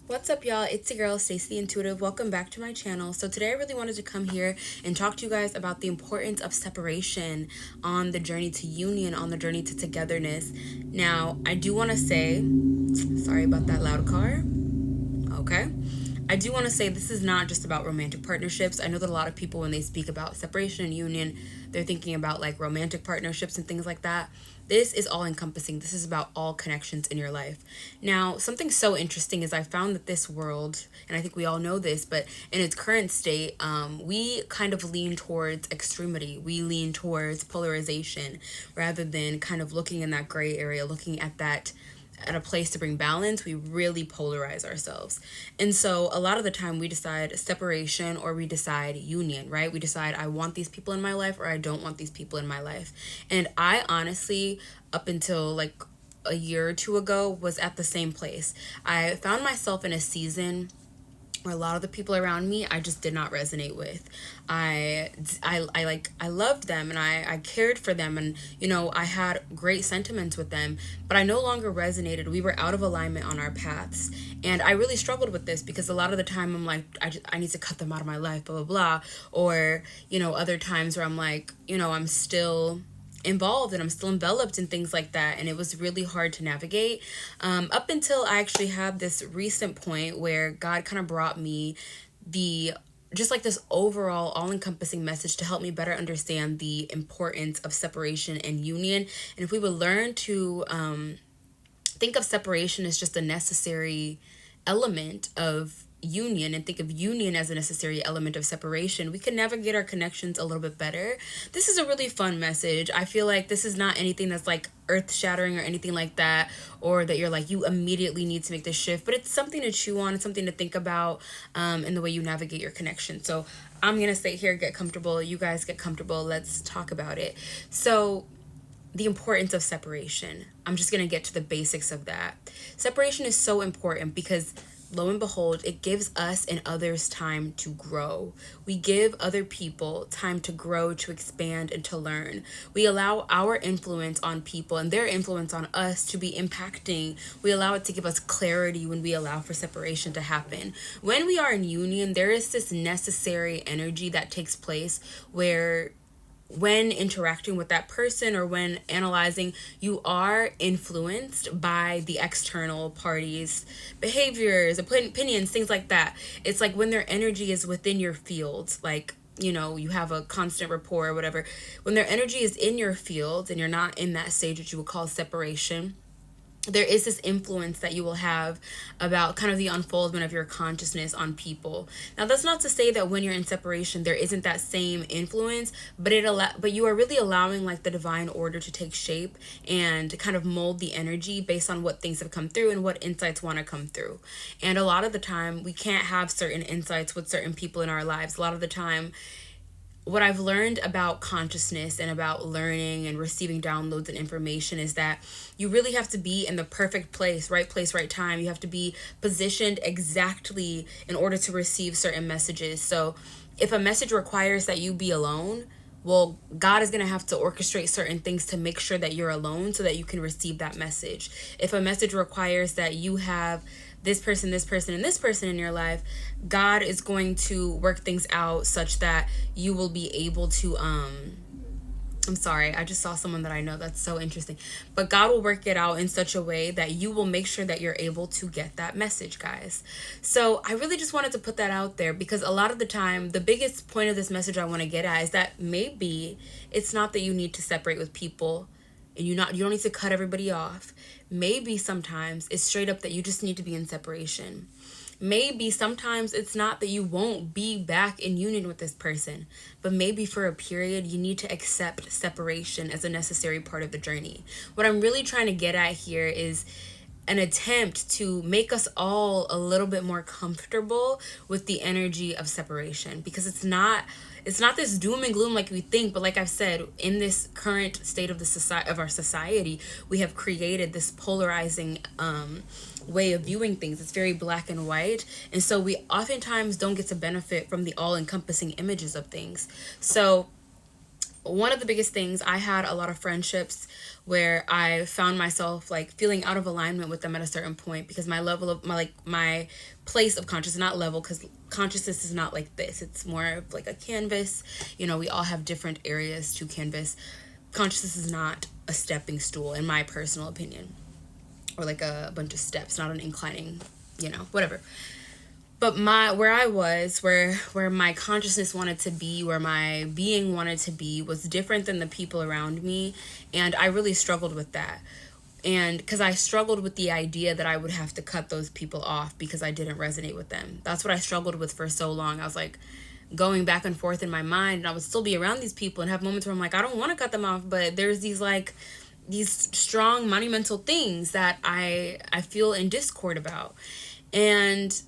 What's up, y'all? It's your girl, Stacey the Intuitive. Welcome back to my channel. So today I really wanted to come here and talk to you guys about the importance of separation on the journey to union, on the journey to togetherness. Now, I do want to say, sorry about that loud car. Okay. I do want to say this is not just about romantic partnerships. I know that a lot of people, when they speak about separation and union, they're thinking about like romantic partnerships and things like that. This is all encompassing. This is about all connections in your life. Now, something so interesting is I found that this world, and I think we all know this, but in its current state, we kind of lean towards extremity. We lean towards polarization rather than kind of looking in that gray area, looking at a place to bring balance. We really polarize ourselves. And so a lot of the time we decide separation or we decide union, right? We decide I want these people in my life or I don't want these people in my life. And I honestly, up until like a year or two ago, was at the same place. I found myself in a season where a lot of the people around me I just did not resonate with. I loved them and I cared for them, and I had great sentiments with them, but I no longer resonated. We were out of alignment on our paths, and I really struggled with this because a lot of the time I'm like, I need to cut them out of my life, blah blah blah. Or other times where I'm like, I'm still involved and I'm still enveloped in things like that, and it was really hard to navigate, up until I actually had this recent point where God kind of brought me the just like this overall all-encompassing message to help me better understand the importance of separation and union. And if we would learn to think of separation as just a necessary element of union and think of union as a necessary element of separation, we can navigate our connections a little bit better. This is a really fun message. I feel like this is not anything that's like earth shattering or anything like that, or that you're like, you immediately need to make this shift, but it's something to chew on. It's something to think about in the way you navigate your connection. So I'm going to stay here, get comfortable. You guys get comfortable. Let's talk about it. So the importance of separation. I'm just going to get to the basics of that. Separation is so important because lo and behold, it gives us and others time to grow. We give other people time to grow, to expand, and to learn. We allow our influence on people and their influence on us to be impacting. We allow it to give us clarity when we allow for separation to happen. When we are in union, there is this necessary energy that takes place where when interacting with that person or when analyzing, you are influenced by the external parties' behaviors, opinions, things like that. It's like when their energy is within your field, like, you have a constant rapport or whatever. When their energy is in your field and you're not in that stage that you would call separation, there is this influence that you will have about kind of the unfoldment of your consciousness on people. Now, that's not to say that when you're in separation there isn't that same influence, but but you are really allowing like the divine order to take shape and kind of mold the energy based on what things have come through and what insights want to come through. And a lot of the time we can't have certain insights with certain people in our lives. A lot of the time, what I've learned about consciousness and about learning and receiving downloads and information is that you really have to be in the perfect place, right time. You have to be positioned exactly in order to receive certain messages. So if a message requires that you be alone, well, God is going to have to orchestrate certain things to make sure that you're alone so that you can receive that message. If a message requires that you have this person, and this person in your life, God is going to work things out such that you will be able to I'm sorry, I just saw someone that I know. That's so interesting. But God will work it out in such a way that you will make sure that you're able to get that message, guys. So I really just wanted to put that out there because a lot of the time, the biggest point of this message I want to get at is that maybe it's not that you need to separate with people and you don't need to cut everybody off. Maybe sometimes it's straight up that you just need to be in separation. Maybe sometimes it's not that you won't be back in union with this person, but maybe for a period you need to accept separation as a necessary part of the journey. What I'm really trying to get at here is an attempt to make us all a little bit more comfortable with the energy of separation, because it's not this doom and gloom like we think, but like I've said, in this current state of our society, we have created this polarizing way of viewing things. It's very black and white, and so we oftentimes don't get to benefit from the all-encompassing images of things. So one of the biggest things, I had a lot of friendships where I found myself like feeling out of alignment with them at a certain point, because my level of my place of consciousness, not level, because consciousness is not like this, it's more of like a canvas. We all have different areas to canvas. Consciousness is not a stepping stool, in my personal opinion, or like a bunch of steps, not an inclining, whatever. But where I was, where my consciousness wanted to be, where my being wanted to be, was different than the people around me. And I really struggled with that. And because I struggled with the idea that I would have to cut those people off because I didn't resonate with them. That's what I struggled with for so long. I was like going back and forth in my mind, and I would still be around these people and have moments where I'm like, I don't want to cut them off, but there's these strong monumental things that I feel in discord about. And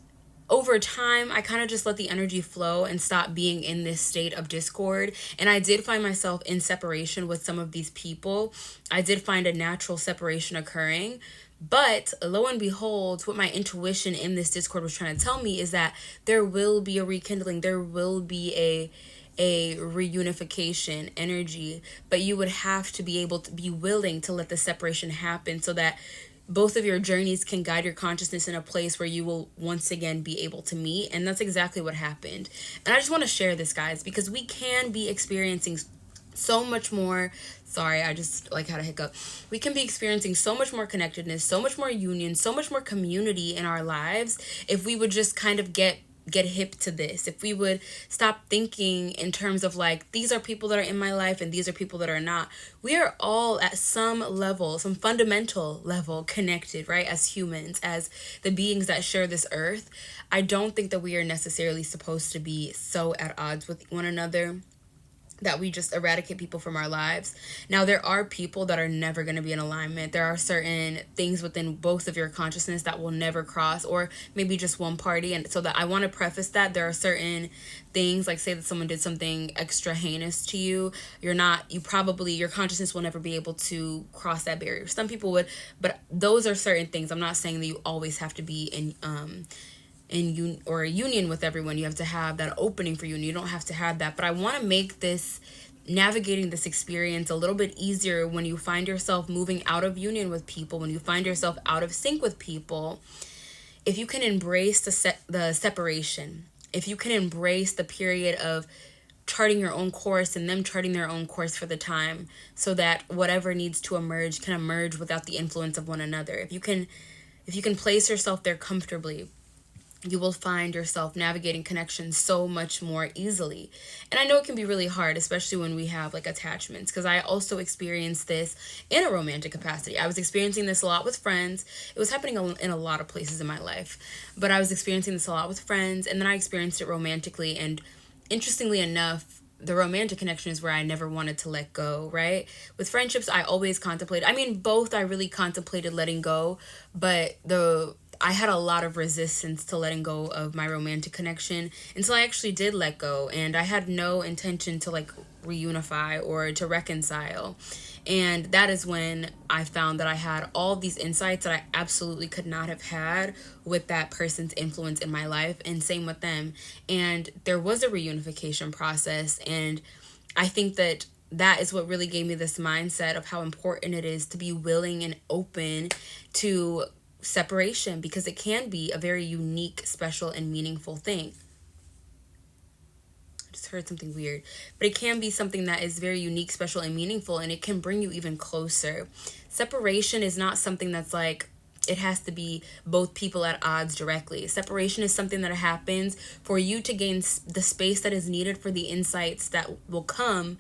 over time, I kind of just let the energy flow and stop being in this state of discord. And I did find myself in separation with some of these people. I did find a natural separation occurring. But lo and behold, what my intuition in this discord was trying to tell me is that there will be a rekindling. There will be a reunification energy. But you would have to be able to be willing to let the separation happen so that both of your journeys can guide your consciousness in a place where you will once again be able to meet. And that's exactly what happened. And I just want to share this, guys, because we can be experiencing so much more. Sorry, I just had a hiccup. We can be experiencing so much more connectedness, so much more union, so much more community in our lives if we would just kind of get hip to this. If we would stop thinking in terms of like, these are people that are in my life and these are people that are not. We are all at some level, some fundamental level connected, right? As humans, as the beings that share this earth. I don't think that we are necessarily supposed to be so at odds with one another that we just eradicate people from our lives. Now, there are people that are never going to be in alignment. There are certain things within both of your consciousness that will never cross, or maybe just one party. And so that I want to preface that there are certain things, like say that someone did something extra heinous to you, your consciousness will never be able to cross that barrier. Some people would, but those are certain things. I'm not saying that you always have to be in a union with everyone. You have to have that opening for you, and you don't have to have that. But I want to make this navigating this experience a little bit easier when you find yourself moving out of union with people, when you find yourself out of sync with people. If you can embrace the separation, if you can embrace the period of charting your own course and them charting their own course for the time, so that whatever needs to emerge can emerge without the influence of one another. If you can place yourself there comfortably, you will find yourself navigating connections so much more easily. And I know it can be really hard, especially when we have like attachments, because I also experienced this in a romantic capacity. I was experiencing this a lot with friends. It was happening in a lot of places in my life, but I was experiencing this a lot with friends, and then I experienced it romantically. And interestingly enough, the romantic connection is where I never wanted to let go, right? With friendships, I always contemplated, both I really contemplated letting go, but I had a lot of resistance to letting go of my romantic connection until I actually did let go. And I had no intention to like reunify or to reconcile. And that is when I found that I had all these insights that I absolutely could not have had with that person's influence in my life, and same with them. And there was a reunification process. And I think that is what really gave me this mindset of how important it is to be willing and open to separation, because it can be a very unique, special, and meaningful thing. I just heard something weird, but it can be something that is very unique, special, and meaningful, and it can bring you even closer. Separation is not something that's like it has to be both people at odds directly. Separation is something that happens for you to gain the space that is needed for the insights that will come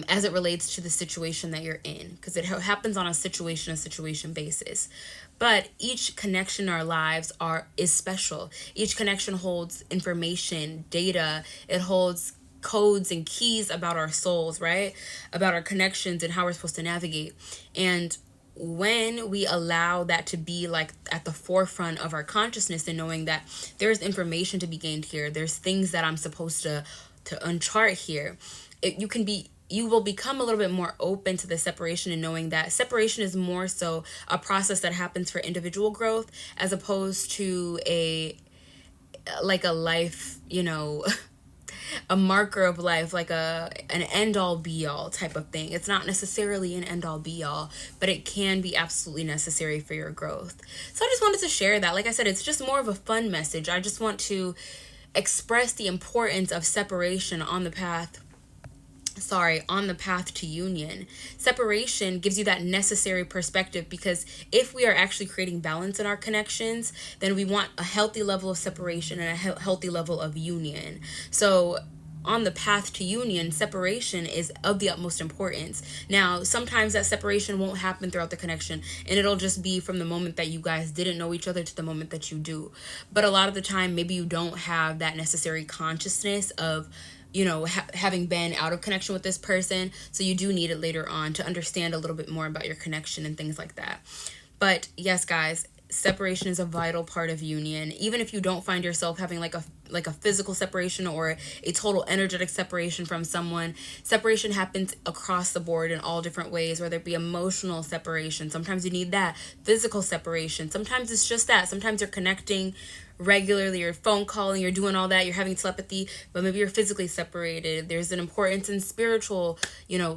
as it relates to the situation that you're in, because it happens on a situation basis. But each connection in our lives is special. Each connection holds information, data. It holds codes and keys about our souls, right? About our connections and how we're supposed to navigate. And when we allow that to be like at the forefront of our consciousness, and knowing that there's information to be gained here, there's things that I'm supposed to unchart here, you will become a little bit more open to the separation, and knowing that separation is more so a process that happens for individual growth, as opposed to a life, a marker of life, like an end all be all type of thing. It's not necessarily an end all be all, but it can be absolutely necessary for your growth. So I just wanted to share that. Like I said, it's just more of a fun message. I just want to express the importance of separation on the path to union. Separation gives you that necessary perspective, because if we are actually creating balance in our connections, then we want a healthy level of separation and a healthy level of union. So on the path to union, separation is of the utmost importance. Now, sometimes that separation won't happen throughout the connection, and it'll just be from the moment that you guys didn't know each other to the moment that you do. But a lot of the time, maybe you don't have that necessary consciousness of, having been out of connection with this person. So you do need it later on to understand a little bit more about your connection and things like that. But yes, guys, separation is a vital part of union. Even if you don't find yourself having like a physical separation or a total energetic separation from someone, separation happens across the board in all different ways, whether it be emotional separation. Sometimes you need that. Physical separation. Sometimes it's just that. Sometimes you're connecting regularly, you're phone calling, you're doing all that, you're having telepathy, but maybe you're physically separated. There's an importance in spiritual,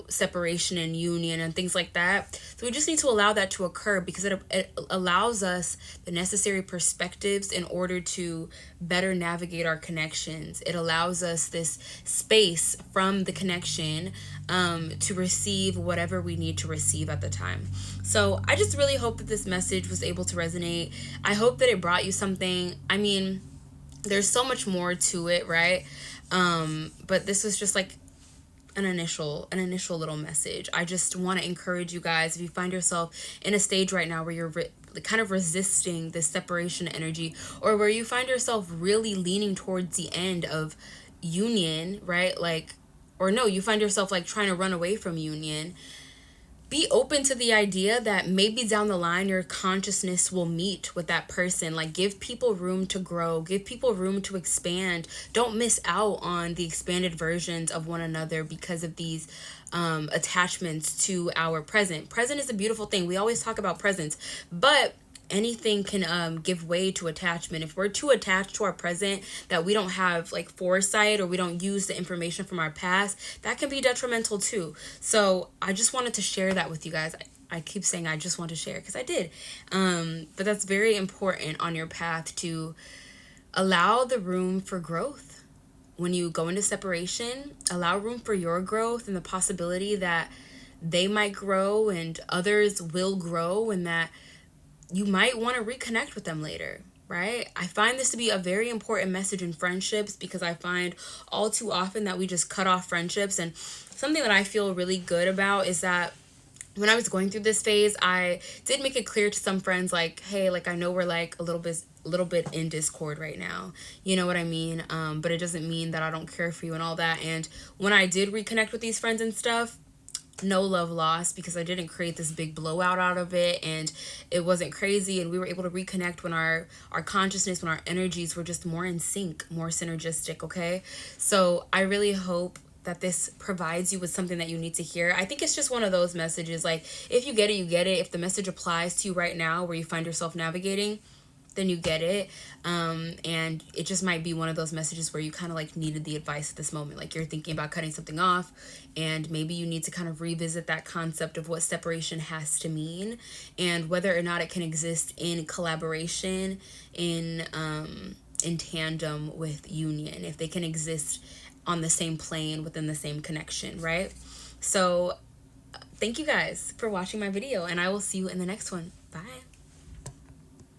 separation and union and things like that. So we just need to allow that to occur, because it allows us the necessary perspectives in order to better navigate our connections. It allows us this space from the connection to receive whatever we need to receive at the time. So I just really hope that this message was able to resonate. I hope that it brought you something. I mean, there's so much more to it, right? But this was just like an initial little message. I just want to encourage you guys, if you find yourself in a stage right now where you're kind of resisting this separation energy, or where you find yourself really leaning towards the end of union, right? Or no, you find yourself like trying to run away from union. Be open to the idea that maybe down the line your consciousness will meet with that person. Like, give people room to grow, give people room to expand. Don't miss out on the expanded versions of one another because of these attachments to our present. Present is a beautiful thing. We always talk about presence, but anything can give way to attachment. If we're too attached to our present, that we don't have like foresight, or we don't use the information from our past, that can be detrimental too. So I just wanted to share that with you guys. I keep saying I just want to share, because I did. But that's very important on your path to allow the room for growth. When you go into separation, allow room for your growth and the possibility that they might grow and others will grow, and that you might want to reconnect with them later, right? I find this to be a very important message in friendships, because I find all too often that we just cut off friendships. And something that I feel really good about is that when I was going through this phase, I did make it clear to some friends, like, hey, like, I know we're like a little bit in discord right now. You know what I mean? But it doesn't mean that I don't care for you and all that. And when I did reconnect with these friends and stuff, no love lost, because I didn't create this big blowout out of it, and it wasn't crazy, and we were able to reconnect when our consciousness, when our energies were just more in sync, more synergistic, okay? So I really hope that this provides you with something that you need to hear. I think it's just one of those messages, like, if you get it, you get it. If the message applies to you right now where you find yourself navigating, then you get it. And it just might be one of those messages where you kind of like needed the advice at this moment. Like, you're thinking about cutting something off, and maybe you need to kind of revisit that concept of what separation has to mean, and whether or not it can exist in collaboration, in tandem with union, if they can exist on the same plane within the same connection, right? So thank you guys for watching my video, and I will see you in the next one. Bye.